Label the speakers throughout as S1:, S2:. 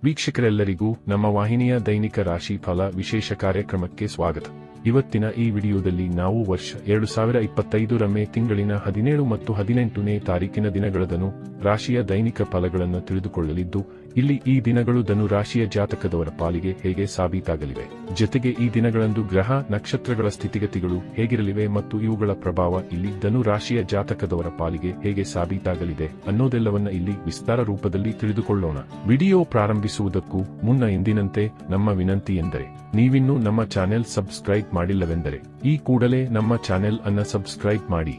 S1: ವೀಕ್ಷಕರೆಲ್ಲರಿಗೂ ನಮ್ಮ ವಾಹಿನಿಯ ದೈನಿಕ ರಾಶಿ ಫಲ ವಿಶೇಷ ಕಾರ್ಯಕ್ರಮಕ್ಕೆ ಸ್ವಾಗತ. ಇವತ್ತಿನ ಈ ವಿಡಿಯೋದಲ್ಲಿ ನಾವು ವರ್ಷ 2025 ಮೇ ತಿಂಗಳಿನ 17 ಮತ್ತು 18ನೇ ತಾರೀಕಿನ ದಿನಗಳದನು ರಾಶಿಯ ದೈನಿಕ ಫಲಗಳನ್ನು ತಿಳಿದುಕೊಳ್ಳಲಿದ್ದು, ಇಲ್ಲಿ ಈ ದಿನಗಳು ಧನು ರಾಶಿಯ ಜಾತಕದವರ ಪಾಲಿಗೆ ಹೇಗೆ ಸಾಬೀತಾಗಲಿವೆ, ಜೊತೆಗೆ ಈ ದಿನಗಳಂದು ಗ್ರಹ ನಕ್ಷತ್ರಗಳ ಸ್ಥಿತಿಗತಿಗಳು ಹೇಗಿರಲಿವೆ ಮತ್ತು ಇವುಗಳ ಪ್ರಭಾವ ಇಲ್ಲಿ ಧನು ರಾಶಿಯ ಜಾತಕದವರ ಪಾಲಿಗೆ ಹೇಗೆ ಸಾಬೀತಾಗಲಿದೆ ಅನ್ನೋದೆಲ್ಲವನ್ನ ಇಲ್ಲಿ ವಿಸ್ತಾರ ರೂಪದಲ್ಲಿ ತಿಳಿದುಕೊಳ್ಳೋಣ. ವಿಡಿಯೋ ಪ್ರಾರಂಭಿಸುವುದಕ್ಕೂ ಮುನ್ನ ಎಂದಿನಂತೆ ನಮ್ಮ ವಿನಂತಿ ಎಂದರೆ, ನೀವಿನ್ನೂ ನಮ್ಮ ಚಾನೆಲ್ ಸಬ್ಸ್ಕ್ರೈಬ್ ಮಾಡಿಲ್ಲವೆಂದರೆ ಈ ಕೂಡಲೇ ನಮ್ಮ ಚಾನೆಲ್ ಅನ್ನ ಸಬ್ಸ್ಕ್ರೈಬ್ ಮಾಡಿ.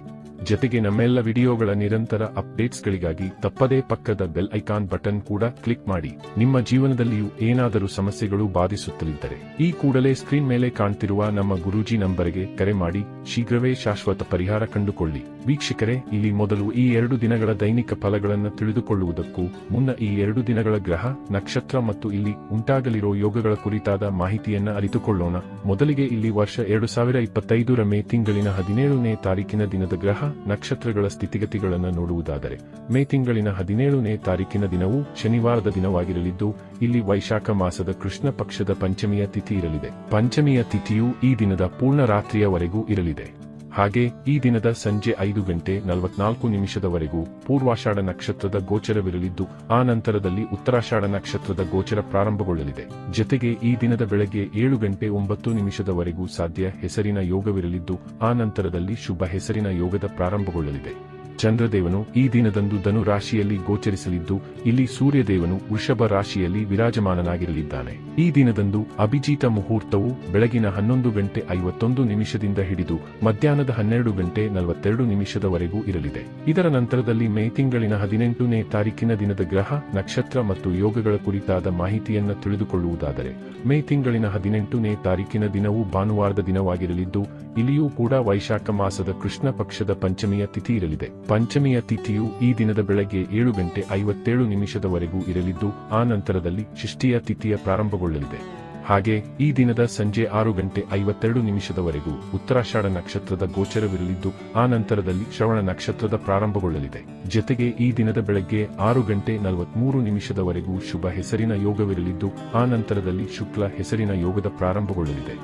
S1: ಜೊತೆಗೆ ನಮ್ಮೆಲ್ಲ ವಿಡಿಯೋಗಳ ನಿರಂತರ ಅಪ್ಡೇಟ್ಸ್ಗಳಿಗಾಗಿ ತಪ್ಪದೇ ಪಕ್ಕದ ಬೆಲ್ ಐಕಾನ್ ಬಟನ್ ಕೂಡ ಕ್ಲಿಕ್ ಮಾಡಿ. ನಿಮ್ಮ ಜೀವನದಲ್ಲಿಯೂ ಏನಾದರೂ ಸಮಸ್ಯೆಗಳು ಬಾಧಿಸುತ್ತಲಿದ್ದರೆ ಈ ಕೂಡಲೇ ಸ್ಕ್ರೀನ್ ಮೇಲೆ ಕಾಣ್ತಿರುವ ನಮ್ಮ ಗುರೂಜಿ ನಂಬರ್ಗೆ ಕರೆ ಮಾಡಿ ಶೀಘ್ರವೇ ಶಾಶ್ವತ ಪರಿಹಾರ ಕಂಡುಕೊಳ್ಳಿ. ವೀಕ್ಷಕರೇ, ಇಲ್ಲಿ ಮೊದಲು ಈ 2 ದಿನಗಳ ದೈನಿಕ ಫಲಗಳನ್ನು ತಿಳಿದುಕೊಳ್ಳುವುದಕ್ಕೂ ಮುನ್ನ ಈ 2 ದಿನಗಳ ಗ್ರಹ ನಕ್ಷತ್ರ ಮತ್ತು ಇಲ್ಲಿ ಉಂಟಾಗಲಿರೋ ಯೋಗಗಳ ಕುರಿತಾದ ಮಾಹಿತಿಯನ್ನ ಅರಿತುಕೊಳ್ಳೋಣ. ಮೊದಲಿಗೆ ಇಲ್ಲಿ ವರ್ಷ 2025 ಮೇ ತಿಂಗಳಿನ 17ನೇ ತಾರೀಕಿನ ದಿನದ ಗ್ರಹ ನಕ್ಷತ್ರಗಳ ಸ್ಥಿತಿಗತಿಗಳನ್ನು ನೋಡುವುದಾದರೆ, ಮೇ ತಿಂಗಳಿನ 17ನೇ ತಾರೀಕಿನ ದಿನವು ಶನಿವಾರದ ದಿನವಾಗಿರಲಿದ್ದು, ಇಲ್ಲಿ ವೈಶಾಖ ಮಾಸದ ಕೃಷ್ಣ ಪಕ್ಷದ ಪಂಚಮಿಯ ತಿಥಿ ಇರಲಿದೆ. ಪಂಚಮಿಯ ತಿಥಿಯು ಈ ದಿನದ ಪೂರ್ಣ ರಾತ್ರಿಯವರೆಗೂ ಇರಲಿದೆ. ಹಾಗೆ ಈ ದಿನದ ಸಂಜೆ 5:44 ಪೂರ್ವಾಷಾಢ ನಕ್ಷತ್ರದ ಗೋಚರವಿರಲಿದ್ದು, ಆ ನಂತರದಲ್ಲಿ ಉತ್ತರಾಷಾಢ ನಕ್ಷತ್ರದ ಗೋಚರ ಪ್ರಾರಂಭಗೊಳ್ಳಲಿದೆ. ಜೊತೆಗೆ ಈ ದಿನದ ಬೆಳಗ್ಗೆ 7:09 ಸಾಧ್ಯ ಹೆಸರಿನ ಯೋಗವಿರಲಿದ್ದು, ಆ ನಂತರದಲ್ಲಿ ಶುಭ ಹೆಸರಿನ ಯೋಗದ ಪ್ರಾರಂಭಗೊಳ್ಳಲಿದೆ. ಚಂದ್ರದೇವನು ಈ ದಿನದಂದು ಧನು ರಾಶಿಯಲ್ಲಿ ಗೋಚರಿಸಲಿದ್ದು, ಇಲ್ಲಿ ಸೂರ್ಯದೇವನು ವೃಷಭ ರಾಶಿಯಲ್ಲಿ ವಿರಾಜಮಾನನಾಗಿರಲಿದ್ದಾನೆ. ಈ ದಿನದಂದು ಅಭಿಜಿತ ಮುಹೂರ್ತವು ಬೆಳಗಿನ 11:51 ಹಿಡಿದು ಮಧ್ಯಾಹ್ನದ 12:42 ಇರಲಿದೆ. ಇದರ ನಂತರದಲ್ಲಿ ಮೇ ತಿಂಗಳಿನ 18ನೇ ತಾರೀಕಿನ ದಿನದ ಗ್ರಹ ನಕ್ಷತ್ರ ಮತ್ತು ಯೋಗಗಳ ಕುರಿತಾದ ಮಾಹಿತಿಯನ್ನ ತಿಳಿದುಕೊಳ್ಳುವುದಾದರೆ, ಮೇ ತಿಂಗಳಿನ 18ನೇ ತಾರೀಕಿನ ದಿನವು ಭಾನುವಾರದ ದಿನವಾಗಿರಲಿದ್ದು, ಇಲ್ಲಿಯೂ ಕೂಡ ವೈಶಾಖ ಮಾಸದ ಕೃಷ್ಣ ಪಕ್ಷದ ಪಂಚಮಿಯ ತಿಥಿ ಇರಲಿದೆ. ಪಂಚಮಿಯ ತಿಥಿಯು ಈ ದಿನದ ಬೆಳಗ್ಗೆ 7:57 ಇರಲಿದ್ದು, ಆ ನಂತರದಲ್ಲಿ ಷಷ್ಠಿಯ ತಿಥಿಯ ಪ್ರಾರಂಭಗೊಳ್ಳಲಿದೆ. ಹಾಗೆ ಈ ದಿನದ ಸಂಜೆ 6:52 ಉತ್ತರಾಷಾಢ ನಕ್ಷತ್ರದ ಗೋಚರವಿರಲಿದ್ದು, ಆ ನಂತರದಲ್ಲಿ ಶ್ರವಣ ನಕ್ಷತ್ರದ ಪ್ರಾರಂಭಗೊಳ್ಳಲಿದೆ. ಜೊತೆಗೆ ಈ ದಿನದ ಬೆಳಗ್ಗೆ 6:43 ಶುಭ ಹೆಸರಿನ ಯೋಗವಿರಲಿದ್ದು, ಆ ನಂತರದಲ್ಲಿ ಶುಕ್ಲ ಹೆಸರಿನ ಯೋಗದ ಪ್ರಾರಂಭಗೊಳ್ಳಲಿದೆ.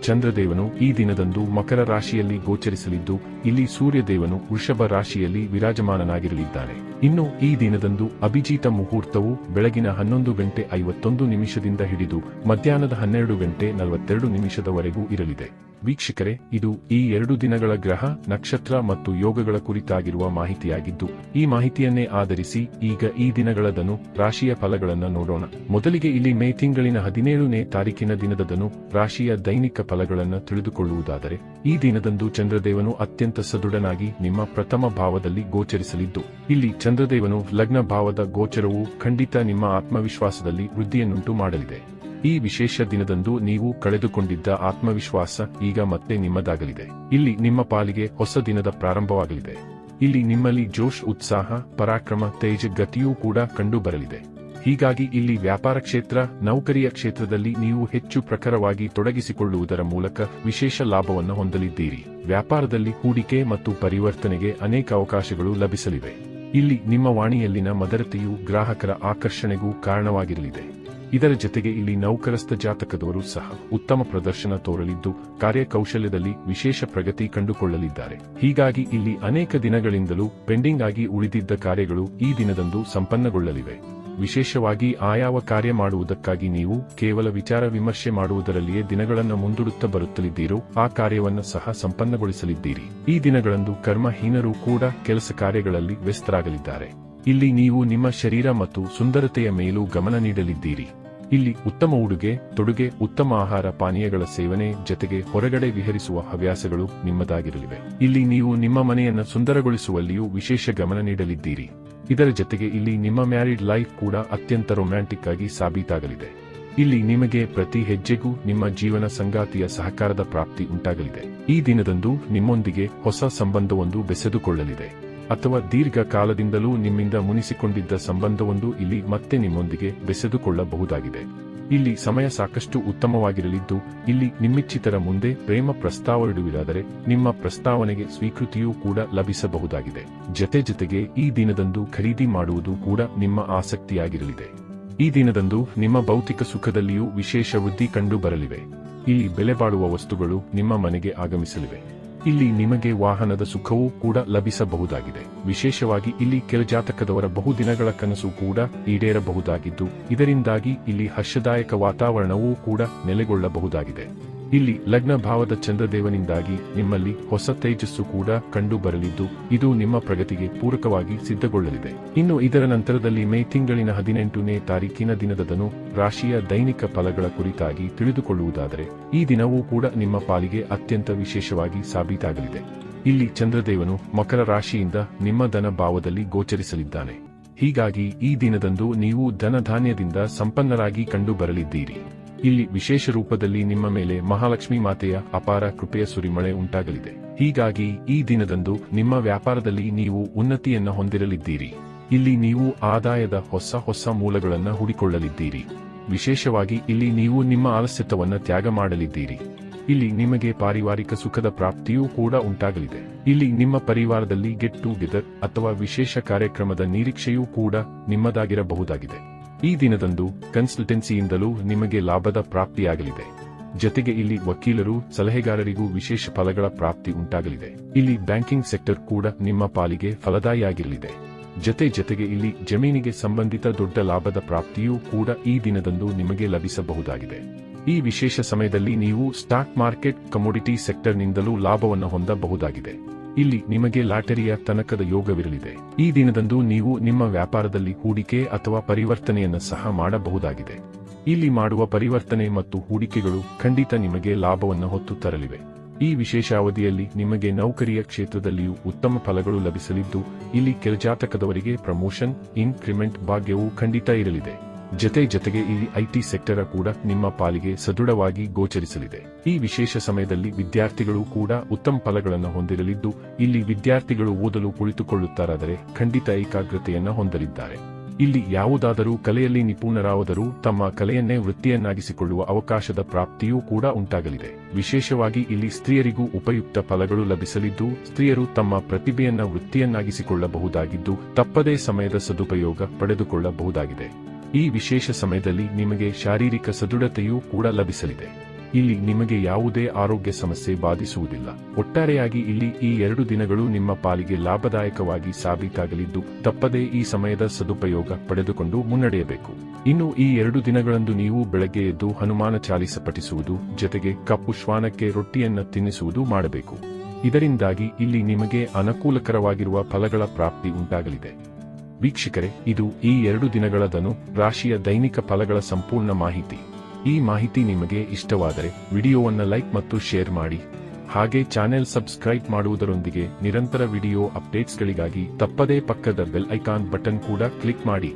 S1: ಚಂದ್ರದೇವನು ಈ ದಿನದಂದು ಮಕರ ರಾಶಿಯಲ್ಲಿ ಗೋಚರಿಸಲಿದ್ದು, ಇಲ್ಲಿ ಸೂರ್ಯದೇವನು ವೃಷಭ ರಾಶಿಯಲ್ಲಿ ವಿರಾಜಮಾನನಾಗಿರಲಿದ್ದಾನೆ. ಇನ್ನು ಈ ದಿನದಂದು ಅಭಿಜಿತ ಮುಹೂರ್ತವು ಬೆಳಗಿನ 11:51 ಹಿಡಿದು ಮಧ್ಯಾಹ್ನದ 12:42 ಇರಲಿದೆ. ವೀಕ್ಷಕರೇ, ಇದು ಈ 2 ದಿನಗಳ ಗ್ರಹ ನಕ್ಷತ್ರ ಮತ್ತು ಯೋಗಗಳ ಕುರಿತಾಗಿರುವ ಮಾಹಿತಿಯಾಗಿದ್ದು, ಈ ಮಾಹಿತಿಯನ್ನೇ ಆಧರಿಸಿ ಈಗ ಈ ದಿನಗಳ ಧನು ರಾಶಿಯ ಫಲಗಳನ್ನು ನೋಡೋಣ. ಮೊದಲಿಗೆ ಇಲ್ಲಿ ಮೇ ತಿಂಗಳಿನ 17ನೇ ತಾರೀಕಿನ ದಿನದ ಧನು ರಾಶಿಯ ದೈನಿಕ ಫಲಗಳನ್ನು ತಿಳಿದುಕೊಳ್ಳುವುದಾದರೆ, ಈ ದಿನದಂದು ಚಂದ್ರದೇವನು ಅತ್ಯಂತ ಸದೃಢನಾಗಿ ನಿಮ್ಮ ಪ್ರಥಮ ಭಾವದಲ್ಲಿ ಗೋಚರಿಸಲಿದ್ದು, ಇಲ್ಲಿ ಚಂದ್ರದೇವನು ಲಗ್ನ ಭಾವದ ಗೋಚರವು ಖಂಡಿತ ನಿಮ್ಮ ಆತ್ಮವಿಶ್ವಾಸದಲ್ಲಿ ವೃದ್ಧಿಯನ್ನುಂಟು ಮಾಡಲಿದೆ. ಈ ವಿಶೇಷ ದಿನದಂದು ನೀವು ಕಳೆದುಕೊಂಡಿದ್ದ ಆತ್ಮವಿಶ್ವಾಸ ಈಗ ಮತ್ತೆ ನಿಮ್ಮದಾಗಲಿದೆ. ಇಲ್ಲಿ ನಿಮ್ಮ ಪಾಲಿಗೆ ಹೊಸ ದಿನದ ಪ್ರಾರಂಭವಾಗಲಿದೆ. ಇಲ್ಲಿ ನಿಮ್ಮಲ್ಲಿ ಜೋಶ್, ಉತ್ಸಾಹ, ಪರಾಕ್ರಮ, ತೇಜ ಗತಿಯೂ ಕೂಡ ಕಂಡು ಬರಲಿದೆ. ಹೀಗಾಗಿ ಇಲ್ಲಿ ವ್ಯಾಪಾರ ಕ್ಷೇತ್ರ, ನೌಕರಿಯ ಕ್ಷೇತ್ರದಲ್ಲಿ ನೀವು ಹೆಚ್ಚು ಪ್ರಖರವಾಗಿ ತೊಡಗಿಸಿಕೊಳ್ಳುವುದರ ಮೂಲಕ ವಿಶೇಷ ಲಾಭವನ್ನು ಹೊಂದಲಿದ್ದೀರಿ. ವ್ಯಾಪಾರದಲ್ಲಿ ಹೂಡಿಕೆ ಮತ್ತು ಪರಿವರ್ತನೆಗೆ ಅನೇಕ ಅವಕಾಶಗಳು ಲಭಿಸಲಿವೆ. ಇಲ್ಲಿ ನಿಮ್ಮ ವಾಣಿಯಲ್ಲಿನ ಮದರತೆಯು ಗ್ರಾಹಕರ ಆಕರ್ಷಣೆಗೂ ಕಾರಣವಾಗಿರಲಿದೆ. ಇದರ ಜೊತೆಗೆ ಇಲ್ಲಿ ನೌಕರಸ್ಥ ಜಾತಕದವರು ಸಹ ಉತ್ತಮ ಪ್ರದರ್ಶನ ತೋರಲಿದ್ದು, ಕಾರ್ಯಕೌಶಲ್ಯದಲ್ಲಿ ವಿಶೇಷ ಪ್ರಗತಿ ಕಂಡುಕೊಳ್ಳಲಿದ್ದಾರೆ. ಹೀಗಾಗಿ ಇಲ್ಲಿ ಅನೇಕ ದಿನಗಳಿಂದಲೂ ಪೆಂಡಿಂಗ್ ಆಗಿ ಉಳಿದಿದ್ದ ಕಾರ್ಯಗಳು ಈ ದಿನದಂದು ಸಂಪನ್ನಗೊಳ್ಳಲಿವೆ. ವಿಶೇಷವಾಗಿ ಆಯಾವ ಕಾರ್ಯ ಮಾಡುವುದಕ್ಕಾಗಿ ನೀವು ಕೇವಲ ವಿಚಾರ ವಿಮರ್ಶೆ ಮಾಡುವುದರಲ್ಲಿಯೇ ದಿನಗಳನ್ನು ಮುಂದೂಡುತ್ತಾ ಬರುತ್ತಲಿದ್ದೀರೋ ಆ ಕಾರ್ಯವನ್ನು ಸಹ ಸಂಪನ್ನಗೊಳಿಸಲಿದ್ದೀರಿ. ಈ ದಿನಗಳಂದು ಕರ್ಮಹೀನರು ಕೂಡ ಕೆಲಸ ಕಾರ್ಯಗಳಲ್ಲಿ ವ್ಯಸ್ತರಾಗಲಿದ್ದಾರೆ. ಇಲ್ಲಿ ನೀವು ನಿಮ್ಮ ಶರೀರ ಮತ್ತು ಸುಂದರತೆಯ ಮೇಲೂ ಗಮನ ನೀಡಲಿದ್ದೀರಿ. ಇಲ್ಲಿ ಉತ್ತಮ ಉಡುಗೆ ತೊಡುಗೆ, ಉತ್ತಮ ಆಹಾರ ಪಾನೀಯಗಳ ಸೇವನೆ ಜೊತೆಗೆ ಹೊರಗಡೆ ವಿಹರಿಸುವ ಹವ್ಯಾಸಗಳು ನಿಮ್ಮದಾಗಿರಲಿವೆ. ಇಲ್ಲಿ ನೀವು ನಿಮ್ಮ ಮನೆಯನ್ನು ಸುಂದರಗೊಳಿಸುವಲ್ಲಿಯೂ ವಿಶೇಷ ಗಮನ ನೀಡಲಿದ್ದೀರಿ. ಇದರ ಜೊತೆಗೆ ಇಲ್ಲಿ ನಿಮ್ಮ ಮ್ಯಾರಿಡ್ ಲೈಫ್ ಕೂಡ ಅತ್ಯಂತ ರೊಮ್ಯಾಂಟಿಕ್ ಆಗಿ ಸಾಬೀತಾಗಲಿದೆ. ಇಲ್ಲಿ ನಿಮಗೆ ಪ್ರತಿ ಹೆಜ್ಜೆಗೂ ನಿಮ್ಮ ಜೀವನ ಸಂಗಾತಿಯ ಸಹಕಾರದ ಪ್ರಾಪ್ತಿ ಉಂಟಾಗಲಿದೆ. ಈ ದಿನದಂದು ನಿಮ್ಮೊಂದಿಗೆ ಹೊಸ ಸಂಬಂಧವೊಂದು ಬೆಸೆದುಕೊಳ್ಳಲಿದೆ. ಅಥವಾ ದೀರ್ಘಕಾಲದಿಂದಲೂ ನಿಮ್ಮಿಂದ ಮುನಿಸಿಕೊಂಡಿದ್ದ ಸಂಬಂಧವೊಂದು ಇಲ್ಲಿ ಮತ್ತೆ ನಿಮ್ಮೊಂದಿಗೆ ಬೆಸೆದುಕೊಳ್ಳಬಹುದಾಗಿದೆ. ಇಲ್ಲಿ ಸಮಯ ಸಾಕಷ್ಟು ಉತ್ತಮವಾಗಿರಲಿದ್ದು, ಇಲ್ಲಿ ನಿಮ್ಮಿಚ್ಛಿತರ ಮುಂದೆ ಪ್ರೇಮ ಪ್ರಸ್ತಾವವಿಡುವಿರಾದರೆ ನಿಮ್ಮ ಪ್ರಸ್ತಾವನೆಗೆ ಸ್ವೀಕೃತಿಯೂ ಕೂಡ ಲಭಿಸಬಹುದಾಗಿದೆ. ಜೊತೆಗೆ ಈ ದಿನದಂದು ಖರೀದಿ ಮಾಡುವುದು ಕೂಡ ನಿಮ್ಮ ಆಸಕ್ತಿಯಾಗಿರಲಿದೆ. ಈ ದಿನದಂದು ನಿಮ್ಮ ಭೌತಿಕ ಸುಖದಲ್ಲಿಯೂ ವಿಶೇಷ ವೃದ್ಧಿ ಕಂಡು ಬರಲಿವೆ. ಇಲ್ಲಿ ಬೆಲೆಬಾಳುವ ವಸ್ತುಗಳು ನಿಮ್ಮ ಮನೆಗೆ ಆಗಮಿಸಲಿವೆ. ಇಲ್ಲಿ ನಿಮಗೆ ವಾಹನದ ಸುಖವೂ ಕೂಡ ಲಭಿಸಬಹುದಾಗಿದೆ. ವಿಶೇಷವಾಗಿ ಇಲ್ಲಿ ಕೆಳಜಾತಕದವರ ಬಹುದಿನಗಳ ಕನಸು ಕೂಡ ಈಡೇರಬಹುದಾಗಿದ್ದು, ಇದರಿಂದಾಗಿ ಇಲ್ಲಿ ಹರ್ಷದಾಯಕ ವಾತಾವರಣವೂ ಕೂಡ ನೆಲೆಗೊಳ್ಳಬಹುದಾಗಿದೆ. ಇಲ್ಲಿ ಲಗ್ನ ಭಾವದ ಚಂದ್ರದೇವನಿಂದಾಗಿ ನಿಮ್ಮಲ್ಲಿ ಹೊಸ ತೇಜಸ್ಸು ಕೂಡ ಕಂಡು ಬರಲಿದ್ದು, ಇದು ನಿಮ್ಮ ಪ್ರಗತಿಗೆ ಪೂರಕವಾಗಿ ಸಿದ್ಧಗೊಳ್ಳಲಿದೆ. ಇನ್ನು ಇದರ ನಂತರದಲ್ಲಿ ಮೇ ತಿಂಗಳಿನ 18ನೇ ತಾರೀಕಿನ ದಿನದದನು ರಾಶಿಯ ದೈನಿಕ ಫಲಗಳ ಕುರಿತಾಗಿ ತಿಳಿದುಕೊಳ್ಳುವುದಾದರೆ, ಈ ದಿನವೂ ಕೂಡ ನಿಮ್ಮ ಪಾಲಿಗೆ ಅತ್ಯಂತ ವಿಶೇಷವಾಗಿ ಸಾಬೀತಾಗಲಿದೆ. ಇಲ್ಲಿ ಚಂದ್ರದೇವನು ಮಕರ ರಾಶಿಯಿಂದ ನಿಮ್ಮ ಧನ ಭಾವದಲ್ಲಿ ಗೋಚರಿಸಲಿದ್ದಾನೆ. ಹೀಗಾಗಿ ಈ ದಿನದಂದು ನೀವು ಧನಧಾನ್ಯದಿಂದ ಸಂಪನ್ನರಾಗಿ ಕಂಡು ಬರಲಿದ್ದೀರಿ. ಇಲ್ಲಿ ವಿಶೇಷ ರೂಪದಲ್ಲಿ ನಿಮ್ಮ ಮೇಲೆ ಮಹಾಲಕ್ಷ್ಮಿ ಮಾತೆಯ ಅಪಾರ ಕೃಪೆಯ ಸುರಿಮಳೆ ಉಂಟಾಗಲಿದೆ. ಹೀಗಾಗಿ ಈ ದಿನದಂದು ನಿಮ್ಮ ವ್ಯಾಪಾರದಲ್ಲಿ ನೀವು ಉನ್ನತಿಯನ್ನ ಹೊಂದಿರಲಿದ್ದೀರಿ. ಇಲ್ಲಿ ನೀವು ಆದಾಯದ ಹೊಸ ಮೂಲಗಳನ್ನು ಹುಡಿಕೊಳ್ಳಲಿದ್ದೀರಿ. ವಿಶೇಷವಾಗಿ ಇಲ್ಲಿ ನೀವು ನಿಮ್ಮ ಆಲಸ್ಯತವನ್ನ ತ್ಯಾಗ ಮಾಡಲಿದ್ದೀರಿ. ಇಲ್ಲಿ ನಿಮಗೆ ಪಾರಿವಾರಿಕ ಸುಖದ ಪ್ರಾಪ್ತಿಯೂ ಕೂಡ ಉಂಟಾಗಲಿದೆ. ಇಲ್ಲಿ ನಿಮ್ಮ ಪರಿವಾರದಲ್ಲಿ ಗೆಟ್ ಟುಗೆದರ್ ಅಥವಾ ವಿಶೇಷ ಕಾರ್ಯಕ್ರಮದ ನಿರೀಕ್ಷೆಯೂ ಕೂಡ ನಿಮ್ಮದಾಗಿರಬಹುದಾಗಿದೆ. ಈ ದಿನದಂದು ಕನ್ಸಲ್ಟೆನ್ಸಿಯಿಂದಲೂ ನಿಮಗೆ ಲಾಭದ ಪ್ರಾಪ್ತಿಯಾಗಲಿದೆ. ಜತೆಗೆ ಇಲ್ಲಿ ವಕೀಲರು, ಸಲಹೆಗಾರರಿಗೂ ವಿಶೇಷ ಫಲಗಳ ಪ್ರಾಪ್ತಿ ಉಂಟಾಗಲಿದೆ. ಇಲ್ಲಿ ಬ್ಯಾಂಕಿಂಗ್ ಸೆಕ್ಟರ್ ಕೂಡ ನಿಮ್ಮ ಪಾಲಿಗೆ ಫಲದಾಯಿಯಾಗಿರಲಿದೆ. ಜತೆಗೆ ಇಲ್ಲಿ ಜಮೀನಿಗೆ ಸಂಬಂಧಿತ ದೊಡ್ಡ ಲಾಭದ ಪ್ರಾಪ್ತಿಯೂ ಕೂಡ ಈ ದಿನದಂದು ನಿಮಗೆ ಲಭಿಸಬಹುದಾಗಿದೆ. ಈ ವಿಶೇಷ ಸಮಯದಲ್ಲಿ ನೀವು ಸ್ಟಾಕ್ ಮಾರ್ಕೆಟ್, ಕಮೋಡಿಟಿ ಸೆಕ್ಟರ್ನಿಂದಲೂ ಲಾಭವನ್ನು ಹೊಂದಬಹುದಾಗಿದೆ. ಇಲ್ಲಿ ನಿಮಗೆ ಲಾಟರಿಯ ತನಕದ ಯೋಗವಿರಲಿದೆ. ಈ ದಿನದಂದು ನೀವು ನಿಮ್ಮ ವ್ಯಾಪಾರದಲ್ಲಿ ಹೂಡಿಕೆ ಅಥವಾ ಪರಿವರ್ತನೆಯನ್ನು ಸಹ ಮಾಡಬಹುದಾಗಿದೆ. ಇಲ್ಲಿ ಮಾಡುವ ಪರಿವರ್ತನೆ ಮತ್ತು ಹೂಡಿಕೆಗಳು ಖಂಡಿತ ನಿಮಗೆ ಲಾಭವನ್ನು ಹೊತ್ತು ತರಲಿವೆ. ಈ ವಿಶೇಷ ಅವಧಿಯಲ್ಲಿ ನಿಮಗೆ ನೌಕರಿಯ ಕ್ಷೇತ್ರದಲ್ಲಿಯೂ ಉತ್ತಮ ಫಲಗಳು ಲಭಿಸಲಿದ್ದು, ಇಲ್ಲಿ ಕೆಳಜಾತಕದವರಿಗೆ ಪ್ರಮೋಷನ್, ಇನ್ಕ್ರಿಮೆಂಟ್ ಭಾಗ್ಯವೂ ಖಂಡಿತ ಇರಲಿದೆ. ಜತೆಗೆ ಇಲ್ಲಿ ಐಟಿ ಸೆಕ್ಟರ್ ಕೂಡ ನಿಮ್ಮ ಪಾಲಿಗೆ ಸದೃಢವಾಗಿ ಗೋಚರಿಸಲಿದೆ. ಈ ವಿಶೇಷ ಸಮಯದಲ್ಲಿ ವಿದ್ಯಾರ್ಥಿಗಳು ಕೂಡ ಉತ್ತಮ ಫಲಗಳನ್ನು ಹೊಂದಿರಲಿದ್ದು, ಇಲ್ಲಿ ವಿದ್ಯಾರ್ಥಿಗಳು ಓದಲು ಕುಳಿತುಕೊಳ್ಳುತ್ತಾರಾದರೆ ಖಂಡಿತ ಏಕಾಗ್ರತೆಯನ್ನ ಹೊಂದಲಿದ್ದಾರೆ. ಇಲ್ಲಿ ಯಾವುದಾದರೂ ಕಲೆಯಲ್ಲಿ ನಿಪುಣರಾದರೂ ತಮ್ಮ ಕಲೆಯನ್ನೇ ವೃತ್ತಿಯನ್ನಾಗಿಸಿಕೊಳ್ಳುವ ಅವಕಾಶದ ಪ್ರಾಪ್ತಿಯೂ ಕೂಡ ಉಂಟಾಗಲಿದೆ. ವಿಶೇಷವಾಗಿ ಇಲ್ಲಿ ಸ್ತ್ರೀಯರಿಗೂ ಉಪಯುಕ್ತ ಫಲಗಳು ಲಭಿಸಲಿದ್ದು, ಸ್ತ್ರೀಯರು ತಮ್ಮ ಪ್ರತಿಭೆಯನ್ನ ವೃತ್ತಿಯನ್ನಾಗಿಸಿಕೊಳ್ಳಬಹುದಾಗಿದ್ದು, ತಪ್ಪದೇ ಸಮಯದ ಸದುಪಯೋಗ ಪಡೆದುಕೊಳ್ಳಬಹುದಾಗಿದೆ. ಈ ವಿಶೇಷ ಸಮಯದಲ್ಲಿ ನಿಮಗೆ ಶಾರೀರಿಕ ಸದೃಢತೆಯೂ ಕೂಡ ಲಭಿಸಲಿದೆ. ಇಲ್ಲಿ ನಿಮಗೆ ಯಾವುದೇ ಆರೋಗ್ಯ ಸಮಸ್ಯೆ ಬಾಧಿಸುವುದಿಲ್ಲ. ಒಟ್ಟಾರೆಯಾಗಿ ಇಲ್ಲಿ ಈ 2 ದಿನಗಳು ನಿಮ್ಮ ಪಾಲಿಗೆ ಲಾಭದಾಯಕವಾಗಿ ಸಾಬೀತಾಗಲಿದ್ದು, ತಪ್ಪದೇ ಈ ಸಮಯದ ಸದುಪಯೋಗ ಪಡೆದುಕೊಂಡು ಮುನ್ನಡೆಯಬೇಕು. ಇನ್ನು ಈ 2 ದಿನಗಳಂದು ನೀವು ಬೆಳಗ್ಗೆ ಎದ್ದು ಹನುಮಾನ ಚಾಲಿಸ ಪಠಿಸುವುದು, ಜತೆಗೆ ಕಪ್ಪು ಶ್ವಾನಕ್ಕೆ ರೊಟ್ಟಿಯನ್ನ ತಿನ್ನಿಸುವುದು ಮಾಡಬೇಕು. ಇದರಿಂದಾಗಿ ಇಲ್ಲಿ ನಿಮಗೆ ಅನುಕೂಲಕರವಾಗಿರುವ ಫಲಗಳ ಪ್ರಾಪ್ತಿ ಉಂಟಾಗಲಿದೆ. ವೀಕ್ಷಕರೇ, ಇದು ಈ 2 ದಿನಗಳ ಧನು ರಾಶಿಯ ದೈನಿಕ ಫಲಗಳ ಸಂಪೂರ್ಣ ಮಾಹಿತಿ. ಈ ಮಾಹಿತಿ ನಿಮಗೆ ಇಷ್ಟವಾದರೆ ವಿಡಿಯೋವನ್ನು ಲೈಕ್ ಮತ್ತು ಶೇರ್ ಮಾಡಿ. ಹಾಗೆ ಚಾನೆಲ್ ಸಬ್ಸ್ಕ್ರೈಬ್ ಮಾಡುವುದರೊಂದಿಗೆ ನಿರಂತರ ವಿಡಿಯೋ ಅಪ್ಡೇಟ್ಸ್ಗಳಿಗಾಗಿ ತಪ್ಪದೇ ಪಕ್ಕದ ಬೆಲ್ ಐಕಾನ್ ಬಟನ್ ಕೂಡ ಕ್ಲಿಕ್ ಮಾಡಿ.